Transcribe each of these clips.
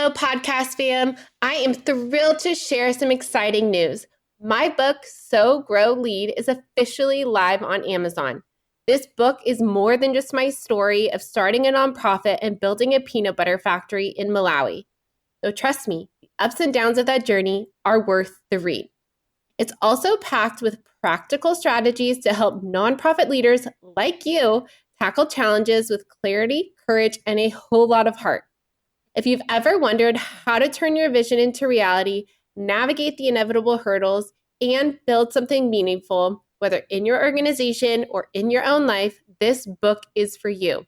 Hello, podcast fam. I am thrilled to share some exciting news. My book, Sow, Grow, Lead, is officially live on Amazon. This book is more than just my story of starting a nonprofit and building a peanut butter factory in Malawi. So trust me, the ups and downs of that journey are worth the read. It's also packed with practical strategies to help nonprofit leaders like you tackle challenges with clarity, courage, and a whole lot of heart. If you've ever wondered how to turn your vision into reality, navigate the inevitable hurdles, and build something meaningful, whether in your organization or in your own life, this book is for you.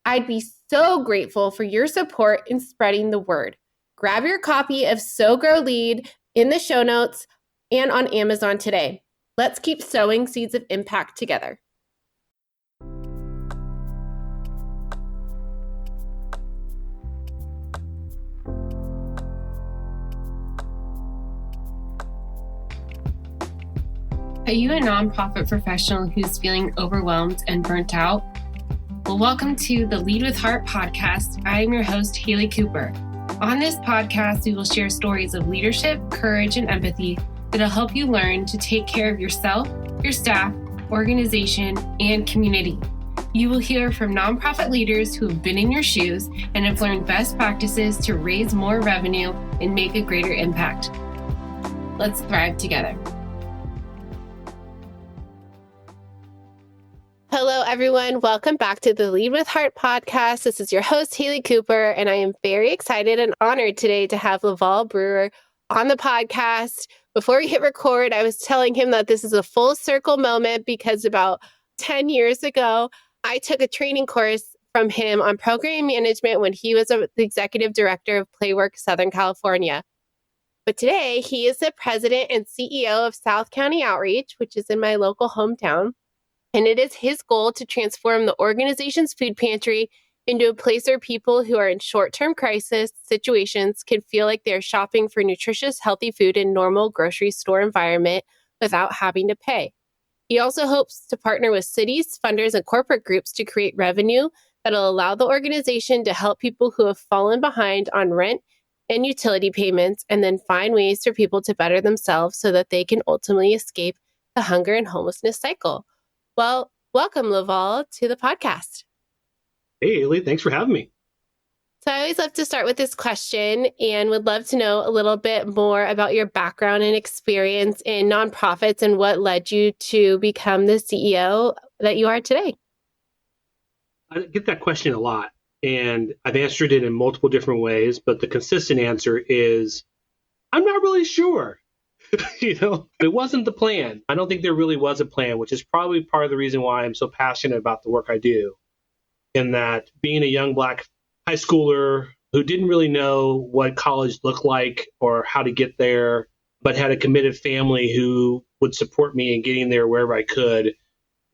I'd be so grateful for your support in spreading the word. Grab your copy of Sow, Grow, Lead in the show notes and on Amazon today. Let's keep sowing seeds of impact together. Are you a nonprofit professional who's feeling overwhelmed and burnt out? Well, welcome to the Lead with Heart podcast. I am your host, Haley Cooper. On this podcast, we will share stories of leadership, courage, and empathy that'll help you learn to take care of yourself, your staff, organization, and community. You will hear from nonprofit leaders who have been in your shoes and have learned best practices to raise more revenue and make a greater impact. Let's thrive together. Hello, everyone. Welcome back to the Lead with Heart podcast. This is your host, Haley Cooper, and I am very excited and honored today to have LaVal Brewer on the podcast. Before we hit record, I was telling him that this is a full circle moment because about 10 years ago, I took a training course from him on program management when he was the executive director of Playwork Southern California. But today, he is the president and CEO of South County Outreach, which is in my local hometown. And it is his goal to transform the organization's food pantry into a place where people who are in short-term crisis situations can feel like they're shopping for nutritious, healthy food in normal grocery store environment without having to pay. He also hopes to partner with cities, funders, and corporate groups to create revenue that'll allow the organization to help people who have fallen behind on rent and utility payments, and then find ways for people to better themselves so that they can ultimately escape the hunger and homelessness cycle. Well, welcome, LaVal, to the podcast. Hey, Haley, thanks for having me. So I always love to start with this question and would love to know a little bit more about your background and experience in nonprofits and what led you to become the CEO that you are today. I get that question a lot, and I've answered it in multiple different ways, but the consistent answer is, I'm not really sure. It wasn't the plan. I don't think there really was a plan, which is probably part of the reason why I'm so passionate about the work I do. In that, being a young Black high schooler who didn't really know what college looked like or how to get there, but had a committed family who would support me in getting there wherever I could,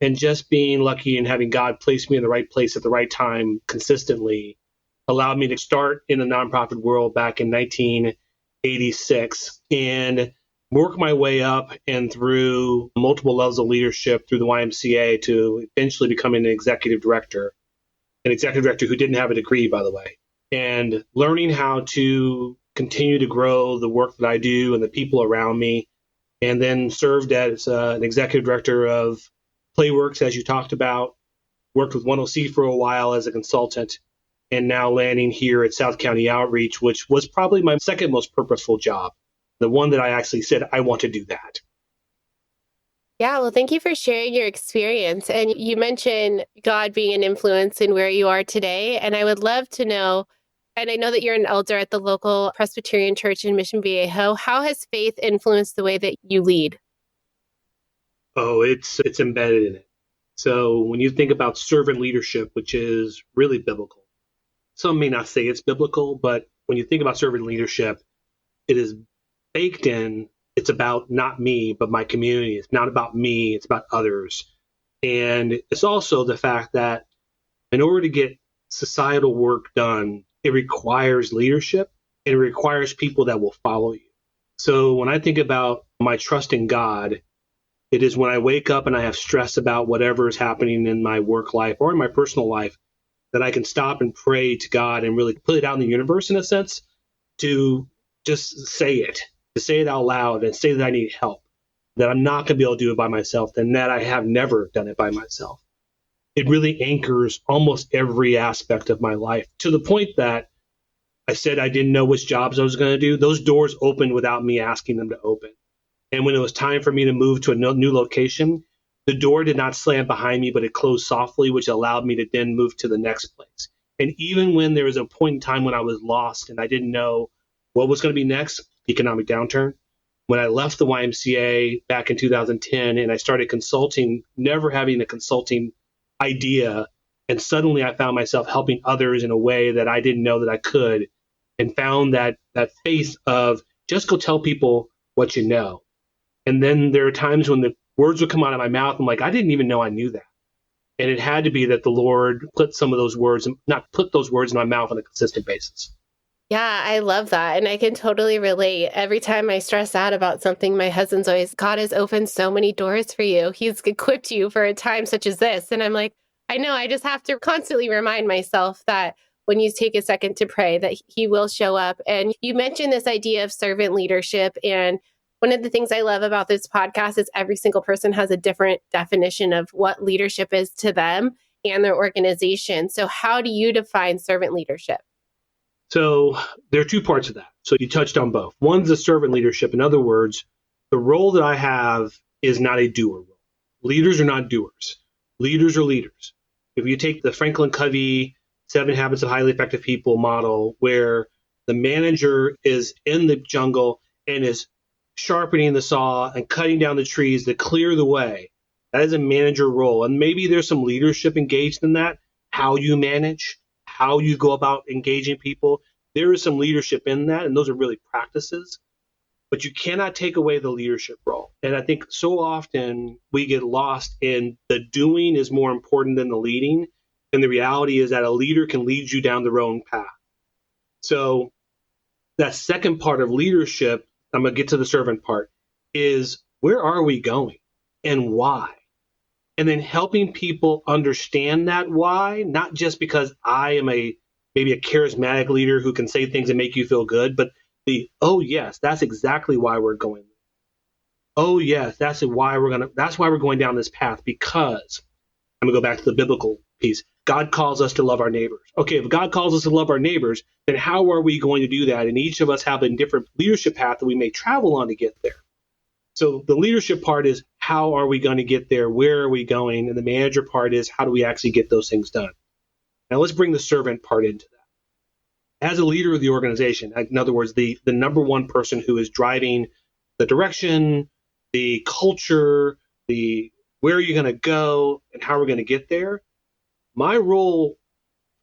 and just being lucky and having God place me in the right place at the right time consistently allowed me to start in the nonprofit world back in 1986 and work my way up and through multiple levels of leadership through the YMCA to eventually becoming an executive director who didn't have a degree, by the way, and learning how to continue to grow the work that I do and the people around me, and then served as an executive director of Playworks, as you talked about, worked with 1OC for a while as a consultant, and now landing here at South County Outreach, which was probably my second most purposeful job. The one that I actually said, I want to do that. Yeah, well, thank you for sharing your experience. And you mentioned God being an influence in where you are today. And I would love to know, and I know that you're an elder at the local Presbyterian Church in Mission Viejo. How has faith influenced the way that you lead? Oh, it's embedded in it. So when you think about servant leadership, which is really biblical, some may not say it's biblical, but when you think about servant leadership, it is baked in. It's about not me, but my community. It's not about me. It's about others. And it's also the fact that in order to get societal work done, it requires leadership and it requires people that will follow you. So when I think about my trust in God, it is when I wake up and I have stress about whatever is happening in my work life or in my personal life, that I can stop and pray to God and really put it out in the universe in a sense to just to say it out loud and say that I need help, that I'm not going to be able to do it by myself, and that I have never done it by myself. It really anchors almost every aspect of my life, to the point that I said I didn't know which jobs I was going to do. Those doors opened without me asking them to open. And when it was time for me to move to a new location, the door did not slam behind me, but it closed softly, which allowed me to then move to the next place. And even when there was a point in time when I was lost and I didn't know what was going to be next, economic downturn, when I left the YMCA back in 2010 and I started consulting, never having a consulting idea, and suddenly I found myself helping others in a way that I didn't know that I could, and found that faith of just go tell people what you know. And then there are times when the words would come out of my mouth. I'm like, I didn't even know I knew that. And it had to be that the Lord put some of those words, not put those words in my mouth on a consistent basis. Yeah, I love that. And I can totally relate. Every time I stress out about something, my husband's always, God has opened so many doors for you. He's equipped you for a time such as this. And I'm like, I know, I just have to constantly remind myself that when you take a second to pray, that he will show up. And you mentioned this idea of servant leadership. And one of the things I love about this podcast is every single person has a different definition of what leadership is to them and their organization. So how do you define servant leadership? So there are two parts of that. So you touched on both. One's the servant leadership. In other words, the role that I have is not a doer role. Leaders are not doers. Leaders are leaders. If you take the Franklin Covey 7 Habits of Highly Effective People model, where the manager is in the jungle and is sharpening the saw and cutting down the trees to clear the way, that is a manager role. And maybe there's some leadership engaged in that, how you manage, how you go about engaging people. There is some leadership in that, and those are really practices. But you cannot take away the leadership role. And I think so often we get lost in the doing is more important than the leading. And the reality is that a leader can lead you down the wrong path. So that second part of leadership, I'm going to get to the servant part, is where are we going and why? And then helping people understand that why, not just because I am maybe a charismatic leader who can say things and make you feel good, but oh yes, that's exactly why we're going. Oh yes, that's why we're going down this path, because I'm gonna go back to the biblical piece. God calls us to love our neighbors. Okay, if God calls us to love our neighbors, then how are we going to do that? And each of us have a different leadership path that we may travel on to get there. So the leadership part is how are we going to get there? Where are we going? And the manager part is how do we actually get those things done? Now let's bring the servant part into that. As a leader of the organization, in other words, the number one person who is driving the direction, the culture, where are you going to go and how we're going to get there, my role,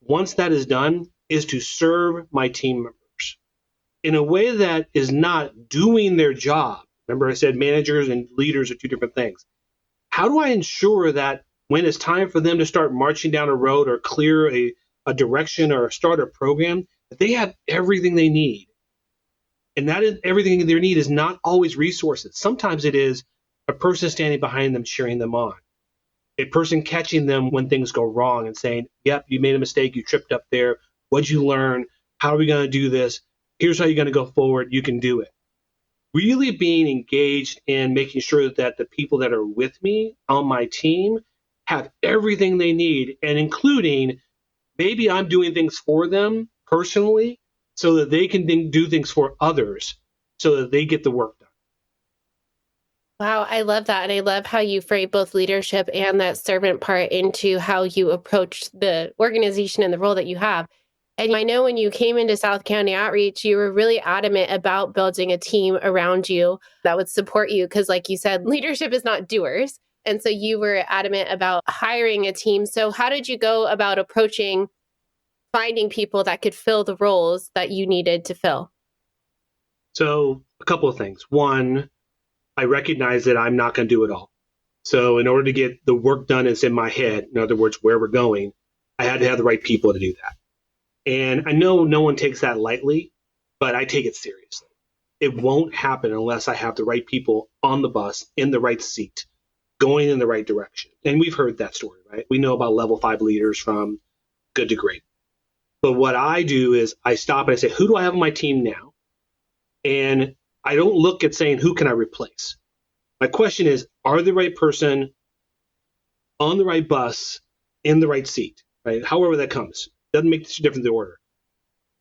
once that is done, is to serve my team members in a way that is not doing their job. Remember, I said managers and leaders are two different things. How do I ensure that when it's time for them to start marching down a road or clear a direction or start a program, that they have everything they need? And that is everything they need is not always resources. Sometimes it is a person standing behind them, cheering them on. A person catching them when things go wrong and saying, yep, you made a mistake, you tripped up there. What'd you learn? How are we going to do this? Here's how you're going to go forward. You can do it. Really being engaged in making sure that the people that are with me on my team have everything they need, and including maybe I'm doing things for them personally so that they can then do things for others so that they get the work done. Wow, I love that. And I love how you frame both leadership and that servant part into how you approach the organization and the role that you have. And I know when you came into South County Outreach, you were really adamant about building a team around you that would support you. Because like you said, leadership is not doers. And so you were adamant about hiring a team. So how did you go about approaching finding people that could fill the roles that you needed to fill? So a couple of things. One, I recognize that I'm not going to do it all. So in order to get the work done that's in my head, in other words, where we're going, I had to have the right people to do that. And I know no one takes that lightly, but I take it seriously. It won't happen unless I have the right people on the bus, in the right seat, going in the right direction. And we've heard that story, right? We know about level 5 leaders from good to great. But what I do is I stop and I say, who do I have on my team now? And I don't look at saying, who can I replace? My question is, are the right person on the right bus in the right seat, right? However that comes. Doesn't make a difference in the order.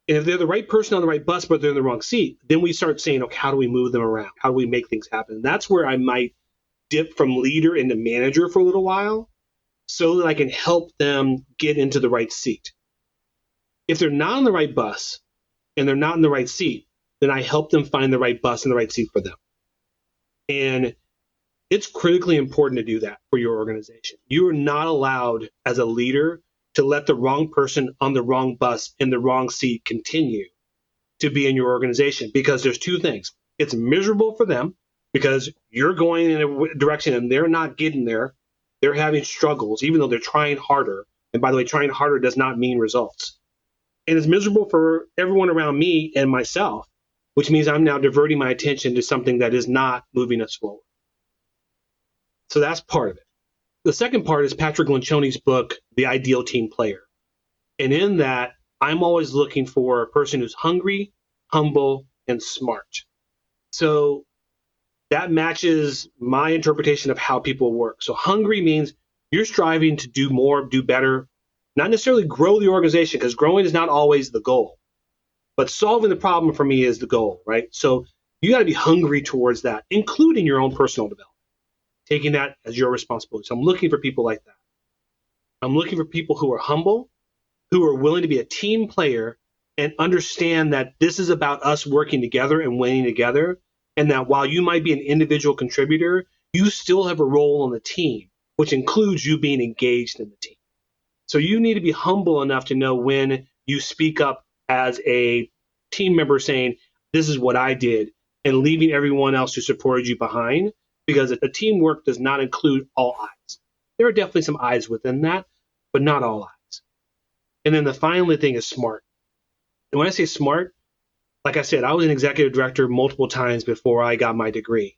And if they're the right person on the right bus, but they're in the wrong seat, then we start saying, okay, how do we move them around? How do we make things happen? And that's where I might dip from leader into manager for a little while so that I can help them get into the right seat. If they're not on the right bus and they're not in the right seat, then I help them find the right bus and the right seat for them. And it's critically important to do that for your organization. You are not allowed as a leader to let the wrong person on the wrong bus in the wrong seat continue to be in your organization, because there's two things. It's miserable for them because you're going in a direction and they're not getting there. They're having struggles, even though they're trying harder. And by the way, trying harder does not mean results. And it's miserable for everyone around me and myself, which means I'm now diverting my attention to something that is not moving us forward. So that's part of it. The second part is Patrick Lencioni's book, The Ideal Team Player. And in that, I'm always looking for a person who's hungry, humble, and smart. So that matches my interpretation of how people work. So hungry means you're striving to do more, do better, not necessarily grow the organization, because growing is not always the goal. But solving the problem for me is the goal, right? So you got to be hungry towards that, including your own personal development, taking that as your responsibility. So I'm looking for people like that. I'm looking for people who are humble, who are willing to be a team player and understand that this is about us working together and winning together. And that while you might be an individual contributor, you still have a role on the team, which includes you being engaged in the team. So you need to be humble enough to know when you speak up as a team member saying, this is what I did, and leaving everyone else who supported you behind, because a teamwork does not include all eyes. There are definitely some eyes within that, but not all eyes. And then the final thing is smart. And when I say smart, like I said, I was an executive director multiple times before I got my degree.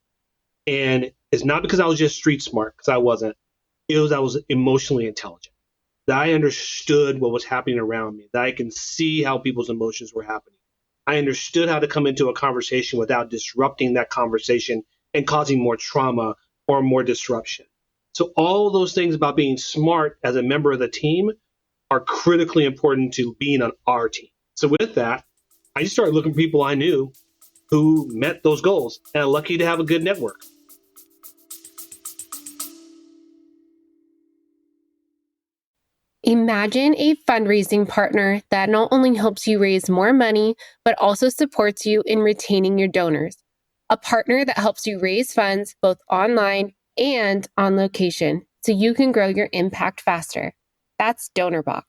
And it's not because I was just street smart, because I wasn't. It was I was emotionally intelligent. That I understood what was happening around me, that I can see how people's emotions were happening. I understood how to come into a conversation without disrupting that conversation and causing more trauma or more disruption. So all those things about being smart as a member of the team are critically important to being on our team. So with that, I just started looking for people I knew who met those goals, and I'm lucky to have a good network. Imagine a fundraising partner that not only helps you raise more money, but also supports you in retaining your donors. A partner that helps you raise funds both online and on location so you can grow your impact faster. That's DonorBox,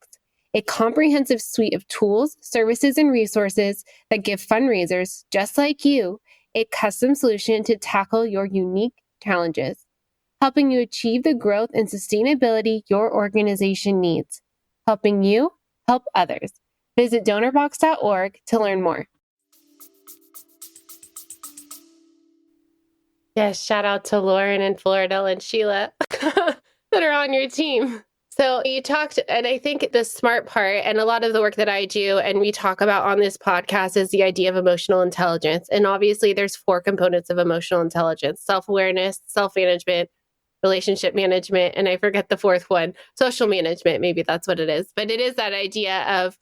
a comprehensive suite of tools, services, and resources that give fundraisers just like you a custom solution to tackle your unique challenges, helping you achieve the growth and sustainability your organization needs, helping you help others. Visit donorbox.org to learn more. Yes, shout out to Lauren and Florida and Sheila that are on your team. So you talked, and I think the smart part, and a lot of the work that I do and we talk about on this podcast, is the idea of emotional intelligence. And obviously there's 4 components of emotional intelligence: self-awareness, self-management, relationship management, and I forget the 4th one, social management. Maybe that's what it is. But it is that idea of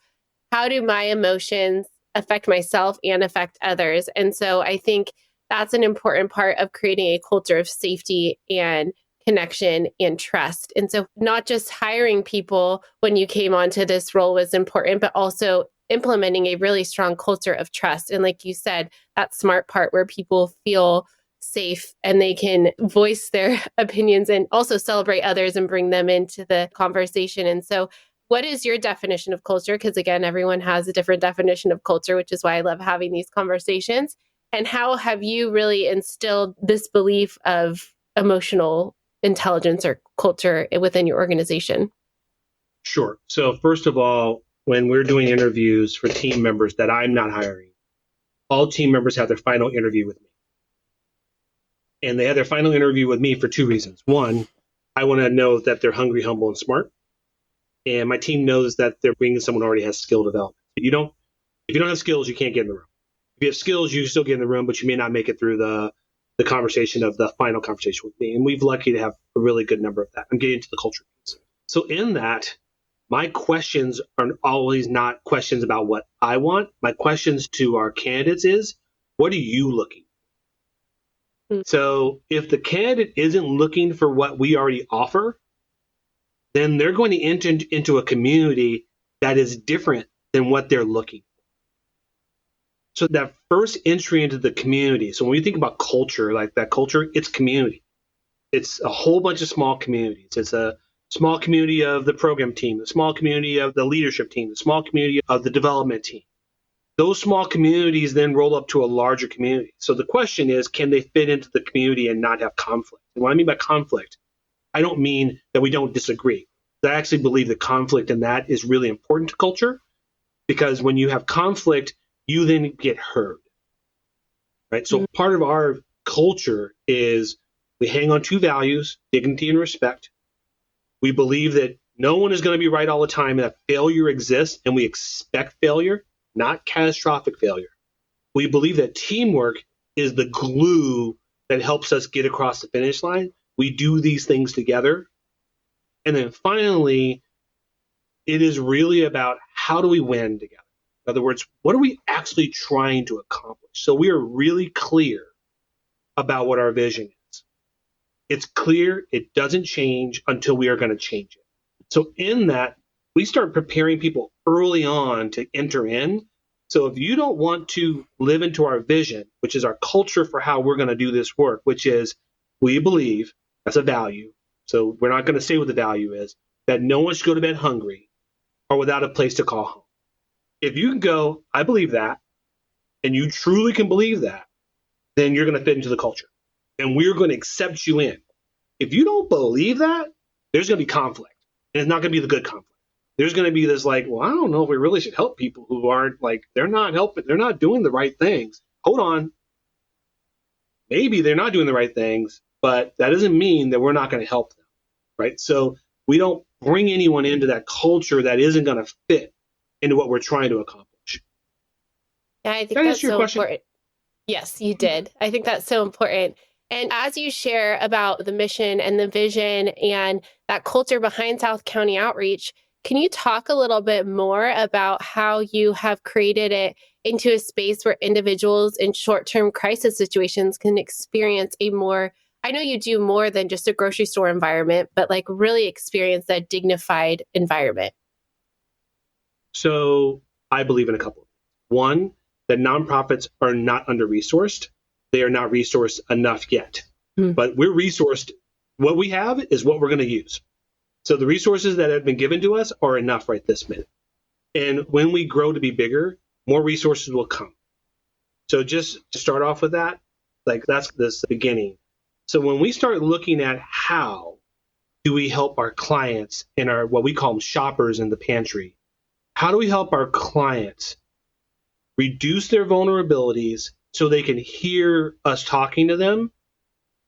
how do my emotions affect myself and affect others? And so I think that's an important part of creating a culture of safety and connection and trust. And so not just hiring people when you came onto this role was important, but also implementing a really strong culture of trust. And like you said, that smart part where people feel safe and they can voice their opinions and also celebrate others and bring them into the conversation. And so what is your definition of culture? Because again, everyone has a different definition of culture, which is why I love having these conversations. And how have you really instilled this belief of emotional intelligence or culture within your organization? Sure. So first of all, when we're doing interviews for team members that I'm not hiring, all team members have their final interview with me. And they have their final interview with me for 2 reasons. One, I want to know that they're hungry, humble, and smart. and my team knows that they're bringing someone who already has skill development. If you don't have skills, you can't get in the room. If you have skills, you still get in the room, but you may not make it through the conversation of the final conversation with me. And we've lucky to have a really good number of that. I'm getting to the culture piece. So in that, my questions are always not questions about what I want. My questions to our candidates is, what are you looking for? Mm-hmm. So if the candidate isn't looking for what we already offer, then they're going to enter into a community that is different than what they're looking for. So that first entry into the community. So when we think about culture, like that culture, it's community. It's a whole bunch of small communities. It's a small community of the program team, a small community of the leadership team, a small community of the development team. Those small communities then roll up to a larger community. So the question is, can they fit into the community and not have conflict? And what I mean by conflict, I don't mean that we don't disagree. I actually believe that conflict in that is really important to culture, because when you have conflict, you then get heard, right? So part of our culture is we hang on two values, dignity and respect. We believe that no one is going to be right all the time, and that failure exists, and we expect failure, not catastrophic failure. We believe that teamwork is the glue that helps us get across the finish line. We do these things together. And then finally, it is really about how do we win together? In other words, what are we actually trying to accomplish? So we are really clear about what our vision is. It's clear. It doesn't change until we are going to change it. So in that, we start preparing people early on to enter in. So if you don't want to live into our vision, which is our culture for how we're going to do this work, which is we believe, that's a value. So we're not going to say what the value is, that no one should go to bed hungry or without a place to call home. If you can go, I believe that, and you truly can believe that, then you're going to fit into the culture. And we're going to accept you in. If you don't believe that, there's going to be conflict. And it's not going to be the good conflict. There's going to be this like, well, I don't know if we really should help people who aren't like, they're not helping, they're not doing the right things. Hold on. Maybe they're not doing the right things, but that doesn't mean that we're not going to help them, right? So we don't bring anyone into that culture that isn't going to fit into what we're trying to accomplish. Yeah, I think that's so important. Yes, you did. I think that's so important. And as you share about the mission and the vision and that culture behind South County Outreach, can you talk a little bit more about how you have created it into a space where individuals in short-term crisis situations can experience a more, I know you do more than just a grocery store environment, but like really experience that dignified environment? So I believe in a couple. One, that nonprofits are not under-resourced. They are not resourced enough yet. But we're resourced. What we have is what we're going to use. So the resources that have been given to us are enough right this minute. And when we grow to be bigger, more resources will come. So just to start off with that, like that's this beginning. So when we start looking at how do we help our clients and our what we call them shoppers in the pantry, how do we help our clients reduce their vulnerabilities so they can hear us talking to them?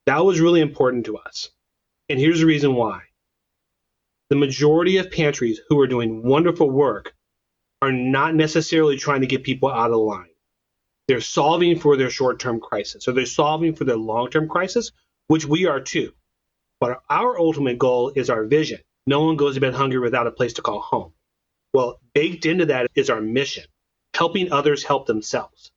That was really important to us. And here's the reason why. The majority of pantries who are doing wonderful work are not necessarily trying to get people out of line. They're solving for their short-term crisis, or they're solving for their long-term crisis, which we are too. But our ultimate goal is our vision. No one goes to bed hungry without a place to call home. Well, baked into that is our mission, helping others help themselves.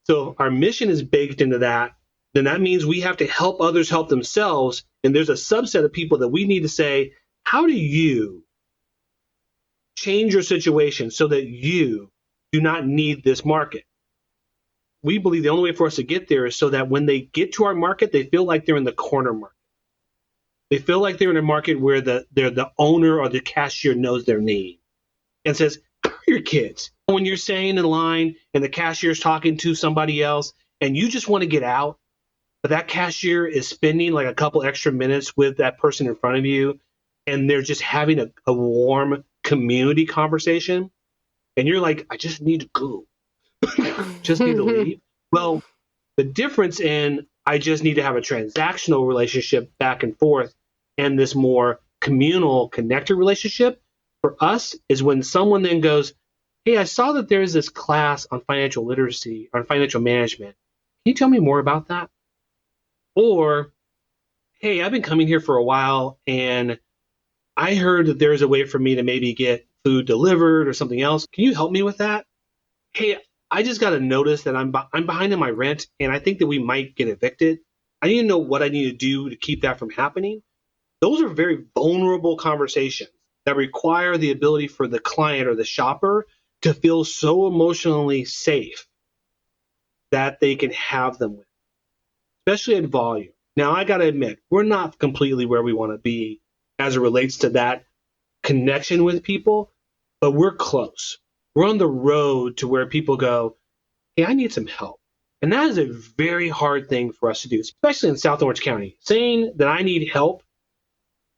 So if our mission is baked into that, then that means we have to help others help themselves. And there's a subset of people that we need to say, how do you change your situation so that you do not need this market? We believe the only way for us to get there is so that when they get to our market, they feel like they're in the corner market. They feel like they're in a market where they're the owner or the cashier knows their name and says, "How are your kids?" When you're staying in line and the cashier's talking to somebody else and you just want to get out, but that cashier is spending like a couple extra minutes with that person in front of you, and they're just having a warm community conversation, and you're like, I just need to go. Just need to leave. Well, the difference in I just need to have a transactional relationship back and forth and this more communal connected relationship For us is when someone then goes, hey, I saw that there's this class on financial literacy or financial management. Can you tell me more about that? Or, hey, I've been coming here for a while and I heard that there's a way for me to maybe get food delivered or something else. Can you help me with that? Hey, I just got to notice that I'm behind in my rent and I think that we might get evicted. I need to know what I need to do to keep that from happening. Those are very vulnerable conversations that require the ability for the client or the shopper to feel so emotionally safe that they can have them with, especially at volume. Now, I got to admit, we're not completely where we want to be as it relates to that connection with people, but we're close. We're on the road to where people go, hey, I need some help. And that is a very hard thing for us to do, especially in South Orange County. Saying that I need help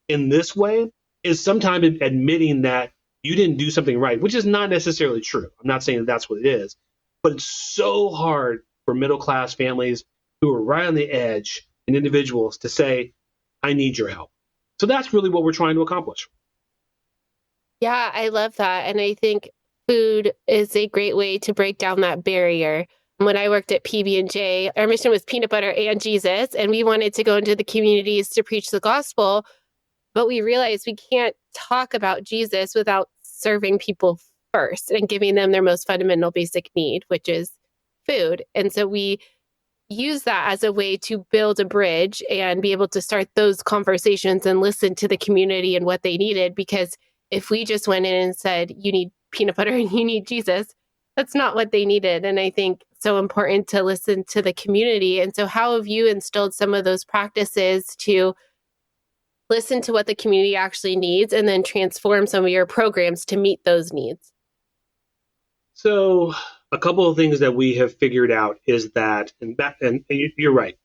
in this way is sometimes admitting that you didn't do something right, which is not necessarily true. I'm not saying that that's what it is, but it's so hard for middle class families who are right on the edge and individuals to say, I need your help. So that's really what we're trying to accomplish. Yeah, I love that. And I think food is a great way to break down that barrier. When I worked at PB&J, our mission was peanut butter and Jesus, and we wanted to go into the communities to preach the gospel. But we realized we can't talk about Jesus without serving people first and giving them their most fundamental basic need, which is food. And so we use that as a way to build a bridge and be able to start those conversations and listen to the community and what they needed. Because if we just went in and said, you need peanut butter and you need Jesus, that's not what they needed. And I think so important to listen to the community. And so how have you instilled some of those practices to listen to what the community actually needs and then transform some of your programs to meet those needs? So a couple of things that we have figured out is that, and you're right,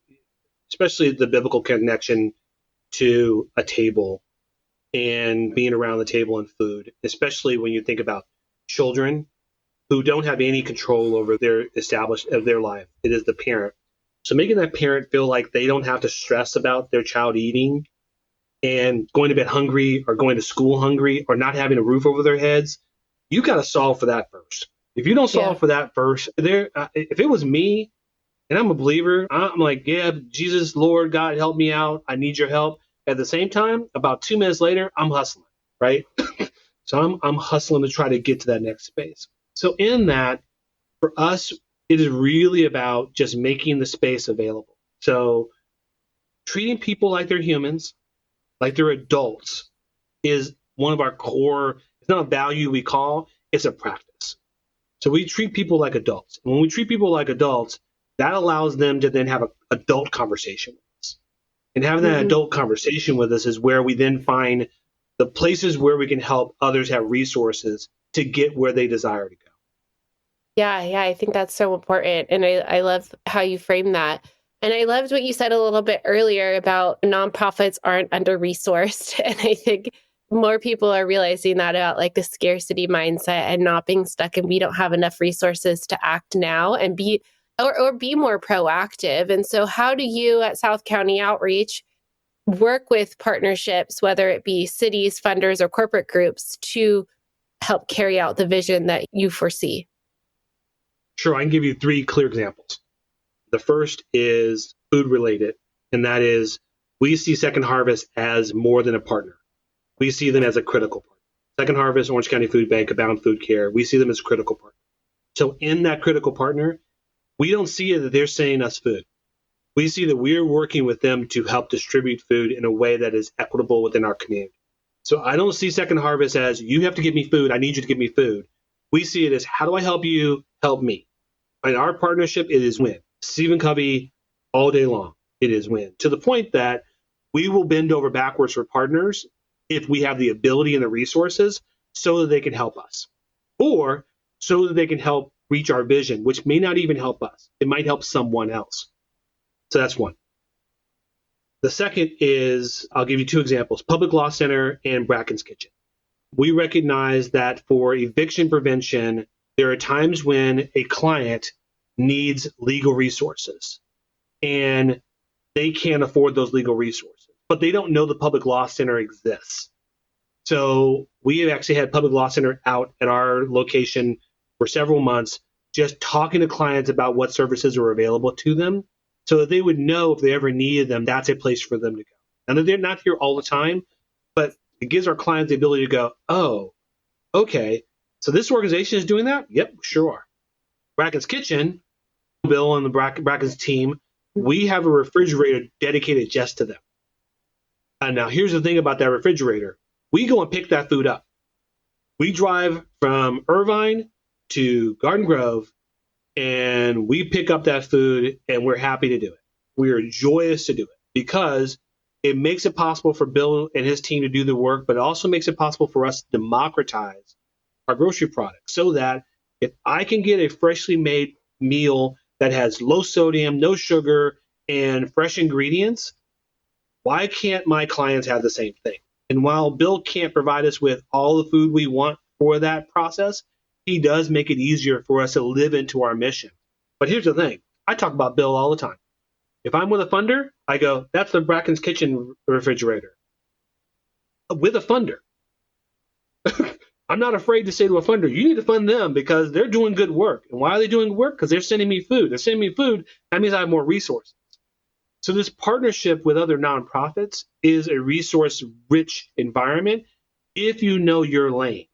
especially the biblical connection to a table and being around the table and food, especially when you think about children who don't have any control over their established of their life. It is the parent. So making that parent feel like they don't have to stress about their child eating and going to bed hungry or going to school hungry or not having a roof over their heads, you got to solve for that first. If you don't solve for that first, if it was me and I'm a believer, I'm like, yeah, Jesus, Lord, God, help me out. I need your help. At the same time, about 2 minutes later, I'm hustling, right? So I'm hustling to try to get to that next space. So in that, for us, it is really about just making the space available. So treating people like they're humans, like they're adults, is one of our core, it's not a value we call, it's a practice. So we treat people like adults. And when we treat people like adults, that allows them to then have an adult conversation with us. And having that adult conversation with us is where we then find the places where we can help others have resources to get where they desire to go. Yeah, I think that's so important. And I love how you frame that. And I loved what you said a little bit earlier about nonprofits aren't under-resourced. And I think more people are realizing that about like the scarcity mindset and not being stuck and we don't have enough resources to act now and be more proactive. And so how do you at South County Outreach work with partnerships, whether it be cities, funders, or corporate groups, to help carry out the vision that you foresee? Sure, I can give you 3 clear examples. The first is food related, and that is we see Second Harvest as more than a partner. We see them as a critical partner. Second Harvest, Orange County Food Bank, Abound Food Care, we see them as critical partner. So in that critical partner, we don't see it that they're sending us food. We see that we're working with them to help distribute food in a way that is equitable within our community. So I don't see Second Harvest as you have to give me food, I need you to give me food. We see it as how do I help you help me? In our partnership, it is win. Stephen Covey, all day long, it is win. To the point that we will bend over backwards for partners if we have the ability and the resources so that they can help us. Or so that they can help reach our vision, which may not even help us. It might help someone else. So that's one. The second is, I'll give you 2 examples, Public Law Center and Bracken's Kitchen. We recognize that for eviction prevention, there are times when a client needs legal resources and they can't afford those legal resources, but they don't know the Public Law Center exists. So we have actually had Public Law Center out at our location for several months, just talking to clients about what services are available to them so that they would know if they ever needed them, that's a place for them to go. And they're not here all the time, but it gives our clients the ability to go, oh, okay, so this organization is doing that? Yep, sure. Bracken's Kitchen, Bill and the Bracken's team, we have a refrigerator dedicated just to them. And now here's the thing about that refrigerator. We go and pick that food up. We drive from Irvine to Garden Grove, and we pick up that food, and we're happy to do it. We are joyous to do it because it makes it possible for Bill and his team to do the work, but it also makes it possible for us to democratize our grocery products so that if I can get a freshly made meal that has low sodium, no sugar, and fresh ingredients, why can't my clients have the same thing? And while Bill can't provide us with all the food we want for that process, he does make it easier for us to live into our mission. But here's the thing. I talk about Bill all the time. If I'm with a funder, I go, that's the Bracken's Kitchen refrigerator. With a funder. I'm not afraid to say to a funder, you need to fund them because they're doing good work. And why are they doing work? Because they're sending me food. They're sending me food. That means I have more resources. So this partnership with other nonprofits is a resource-rich environment if you know your lane.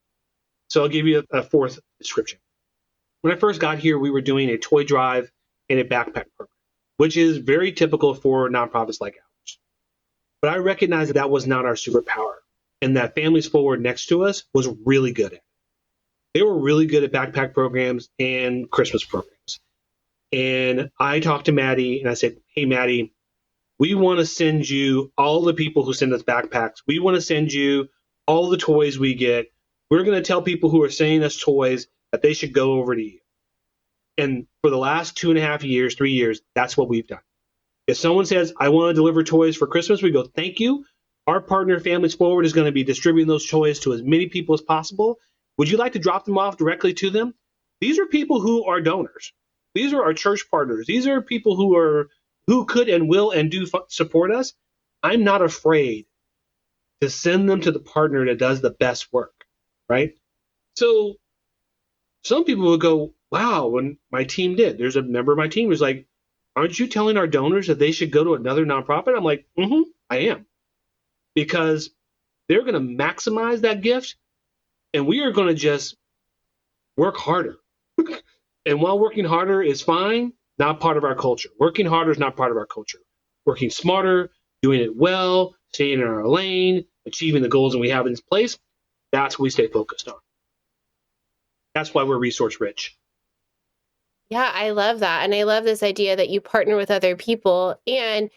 So I'll give you a fourth description. When I first got here, we were doing a toy drive and a backpack program, which is very typical for nonprofits like ours. But I recognized that was not our superpower, and that Families Forward next to us was really good at it. They were really good at backpack programs and Christmas programs. And I talked to Maddie, and I said, hey, Maddie, we want to send you all the people who send us backpacks. We want to send you all the toys we get. We're going to tell people who are sending us toys that they should go over to you. And for the last 2.5 years, 3 years, that's what we've done. If someone says, I want to deliver toys for Christmas, we go, thank you. Our partner, Families Forward, is going to be distributing those toys to as many people as possible. Would you like to drop them off directly to them? These are people who are donors. These are our church partners. These are people who could and will and do support us. I'm not afraid to send them to the partner that does the best work, right? So some people would go, wow, when my team did. There's a member of my team who's like, aren't you telling our donors that they should go to another nonprofit? I'm like, I am. Because they're going to maximize that gift, and we are going to just work harder. And while working harder is fine, not part of our culture. Working harder is not part of our culture. Working smarter, doing it well, staying in our lane, achieving the goals that we have in place, that's what we stay focused on. That's why we're resource rich. Yeah, I love that. And I love this idea that you partner with other people and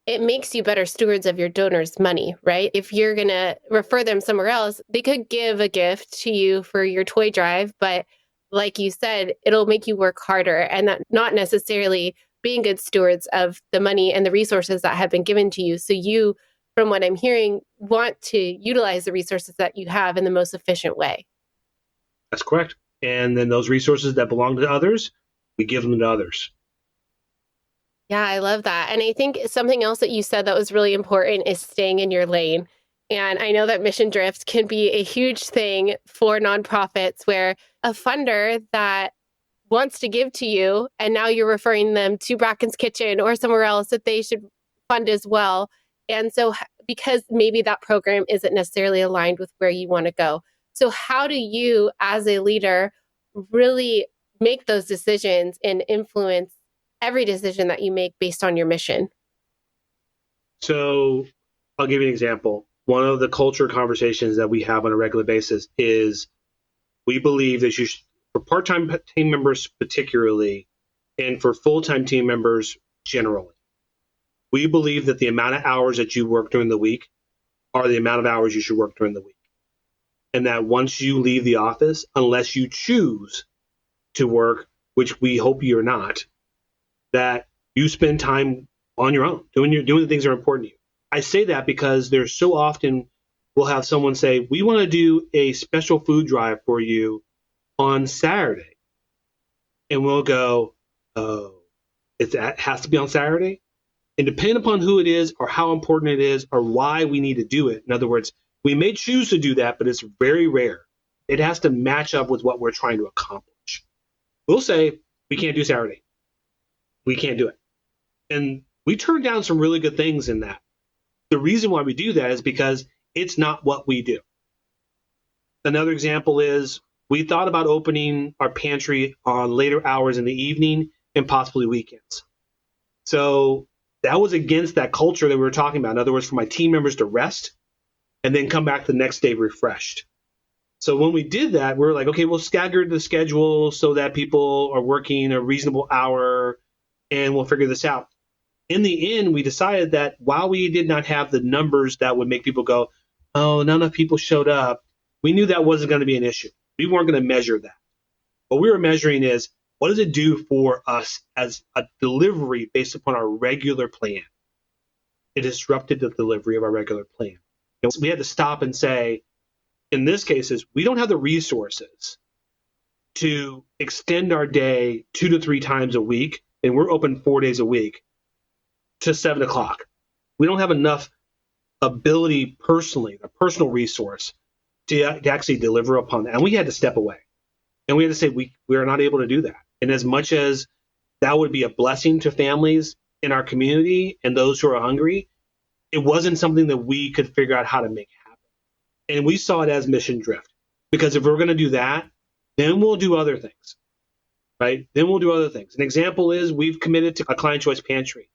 it makes you better stewards of your donors' money, right? If you're going to refer them somewhere else, they could give a gift to you for your toy drive, but like you said, it'll make you work harder and that not necessarily being good stewards of the money and the resources that have been given to you. So you, from what I'm hearing, want to utilize the resources that you have in the most efficient way. That's correct. And then those resources that belong to others, we give them to others. Yeah, I love that. And I think something else that you said that was really important is staying in your lane. And I know that mission drift can be a huge thing for nonprofits where a funder that wants to give to you and now you're referring them to Bracken's Kitchen or somewhere else that they should fund as well. And so because maybe that program isn't necessarily aligned with where you want to go. So how do you as a leader really make those decisions and influence every decision that you make based on your mission? So I'll give you an example. One of the culture conversations that we have on a regular basis is we believe that you should, for part-time team members particularly, and for full-time team members generally, we believe that the amount of hours that you work during the week are the amount of hours you should work during the week. And that once you leave the office, unless you choose to work, which we hope you're not, that you spend time on your own, doing the things that are important to you. I say that because there's so often we'll have someone say, we want to do a special food drive for you on Saturday. And we'll go, oh, it has to be on Saturday? And depending upon who it is or how important it is or why we need to do it, in other words, We may choose to do that, but it's very rare. It has to match up with what we're trying to accomplish. We'll say, we can't do Saturday. We can't do it. And we turn down some really good things in that. The reason why we do that is because it's not what we do. Another example is we thought about opening our pantry on later hours in the evening and possibly weekends. So that was against that culture that we were talking about. In other words, for my team members to rest and then come back the next day refreshed. So when we did that, we were like, okay, we'll stagger the schedule so that people are working a reasonable hour and we'll figure this out. In the end, we decided that while we did not have the numbers that would make people go, oh, not enough people showed up, we knew that wasn't going to be an issue. We weren't going to measure that. What we were measuring is, what does it do for us as a delivery based upon our regular plan? It disrupted the delivery of our regular plan. And we had to stop and say, in this case, we don't have the resources to extend our day 2 to 3 times a week, and we're open 4 days a week, to 7 o'clock. We don't have enough ability personally, a personal resource, to actually deliver upon that. And we had to step away. And we had to say, we are not able to do that. And as much as that would be a blessing to families in our community and those who are hungry, it wasn't something that we could figure out how to make happen. And we saw it as mission drift. Because if we're going to do that, then we'll do other things, right? Then we'll do other things. An example is we've committed to a client choice pantry.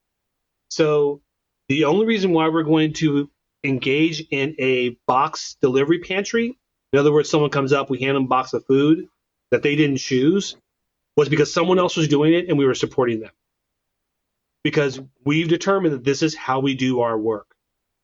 So the only reason why we're going to engage in a box delivery pantry, in other words, someone comes up, we hand them a box of food that they didn't choose, was because someone else was doing it and we were supporting them. Because we've determined that this is how we do our work.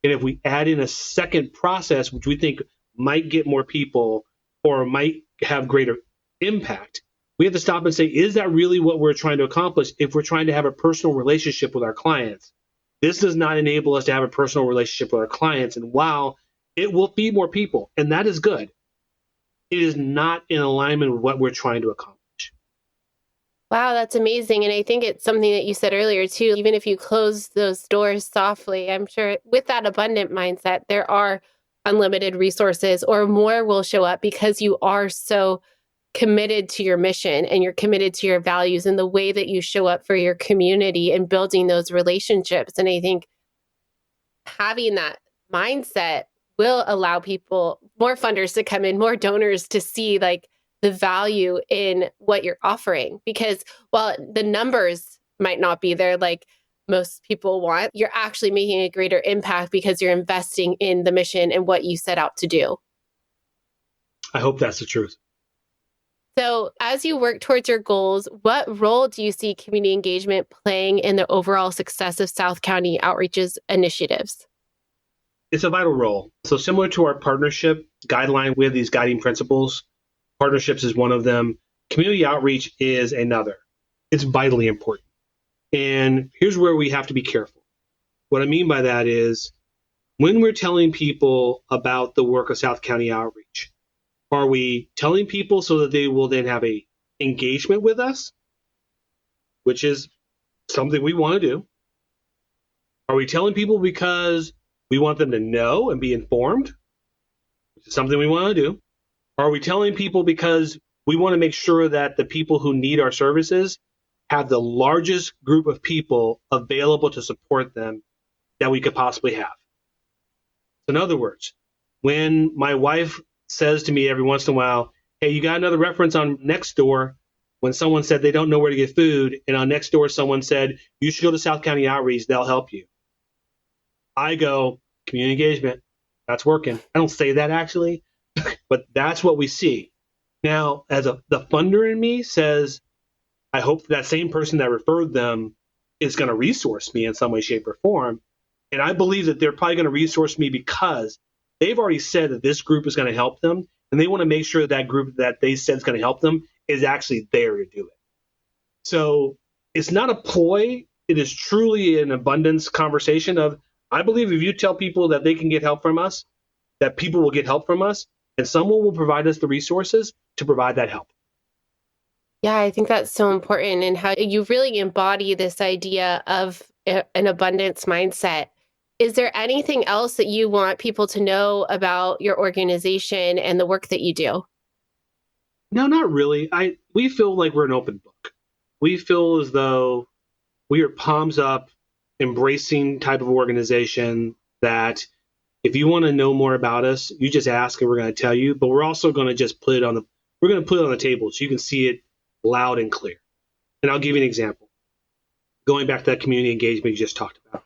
And if we add in a second process, which we think might get more people or might have greater impact, we have to stop and say, is that really what we're trying to accomplish if we're trying to have a personal relationship with our clients? This does not enable us to have a personal relationship with our clients. And while it will feed more people, and that is good, it is not in alignment with what we're trying to accomplish. Wow, that's amazing. And I think it's something that you said earlier, too. Even if you close those doors softly, I'm sure with that abundant mindset, there are unlimited resources or more will show up because you are so committed to your mission and you're committed to your values and the way that you show up for your community and building those relationships. And I think having that mindset will allow people, more funders to come in, more donors to see like the value in what you're offering. Because while the numbers might not be there like most people want, you're actually making a greater impact because you're investing in the mission and what you set out to do. I hope that's the truth. So as you work towards your goals, what role do you see community engagement playing in the overall success of South County Outreach's initiatives? It's a vital role. So similar to our partnership guideline, we have these guiding principles. Partnerships is one of them. Community outreach is another. It's vitally important. And here's where we have to be careful. What I mean by that is when we're telling people about the work of South County Outreach, are we telling people so that they will then have a engagement with us, which is something we want to do? Are we telling people because we want them to know and be informed, which is something we want to do? Are we telling people because we want to make sure that the people who need our services have the largest group of people available to support them that we could possibly have? In other words, when my wife says to me every once in a while, hey, you got another reference on Nextdoor, when someone said they don't know where to get food, and on Nextdoor someone said, you should go to South County Outreach, they'll help you. I go, community engagement, that's working. I don't say that actually, but that's what we see. Now, the funder in me says, I hope that same person that referred them is going to resource me in some way, shape, or form. And I believe that they're probably going to resource me because they've already said that this group is going to help them, and they want to make sure that group that they said is going to help them is actually there to do it. So it's not a ploy. It is truly an abundance conversation of, I believe if you tell people that they can get help from us, that people will get help from us, and someone will provide us the resources to provide that help. Yeah, I think that's so important, and how you really embody this idea of an abundance mindset Is there anything else that you want people to know about your organization and the work that you do? No, not really. We feel like we're an open book. We feel as though we are palms up, embracing type of organization that if you want to know more about us, you just ask and we're going to tell you. But we're also going to just put it on the table so you can see it loud and clear. And I'll give you an example. Going back to that community engagement you just talked about.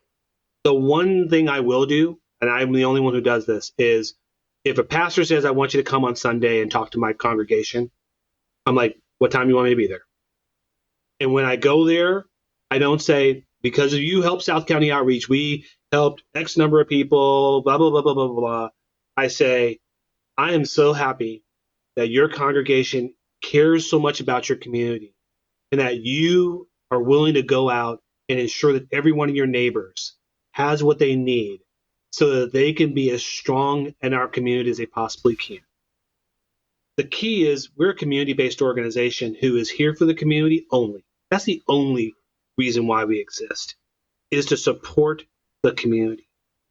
The one thing I will do, and I'm the only one who does this, is if a pastor says, I want you to come on Sunday and talk to my congregation, I'm like, what time do you want me to be there? And when I go there, I don't say, because of you help South County Outreach, we helped X number of people, blah, blah, blah, blah, blah, blah. I say, I am so happy that your congregation cares so much about your community and that you are willing to go out and ensure that every one of your neighbors has what they need so that they can be as strong in our community as they possibly can. The key is we're a community-based organization who is here for the community only. That's the only reason why we exist, is to support the community.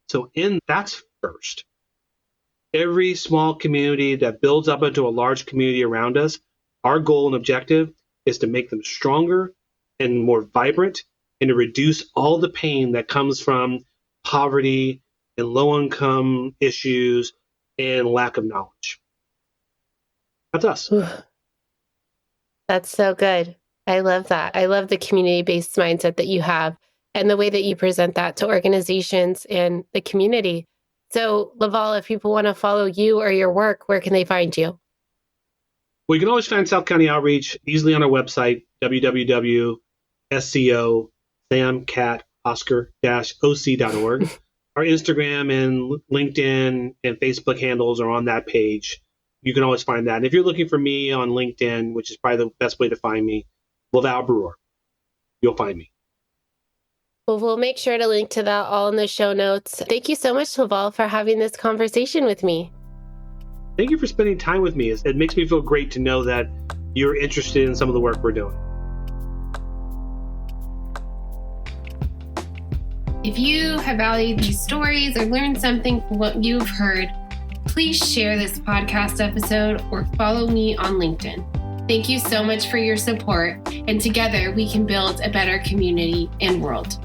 So that's first. Every small community that builds up into a large community around us, our goal and objective is to make them stronger and more vibrant and to reduce all the pain that comes from poverty and low-income issues and lack of knowledge. That's us. That's so good. I love that. I love the community-based mindset that you have and the way that you present that to organizations and the community. So, LaVal, if people want to follow you or your work, where can they find you? Well, you can always find South County Outreach easily on our website, www.scomcatoscar-oc.org. Our Instagram and LinkedIn and Facebook handles are on that page. You can always find that. And if you're looking for me on LinkedIn, which is probably the best way to find me, LaVal Brewer, you'll find me. Well, we'll make sure to link to that all in the show notes. Thank you so much, LaVal, for having this conversation with me. Thank you for spending time with me. It makes me feel great to know that you're interested in some of the work we're doing. If you have valued these stories or learned something from what you've heard, please share this podcast episode or follow me on LinkedIn. Thank you so much for your support, and together we can build a better community and world.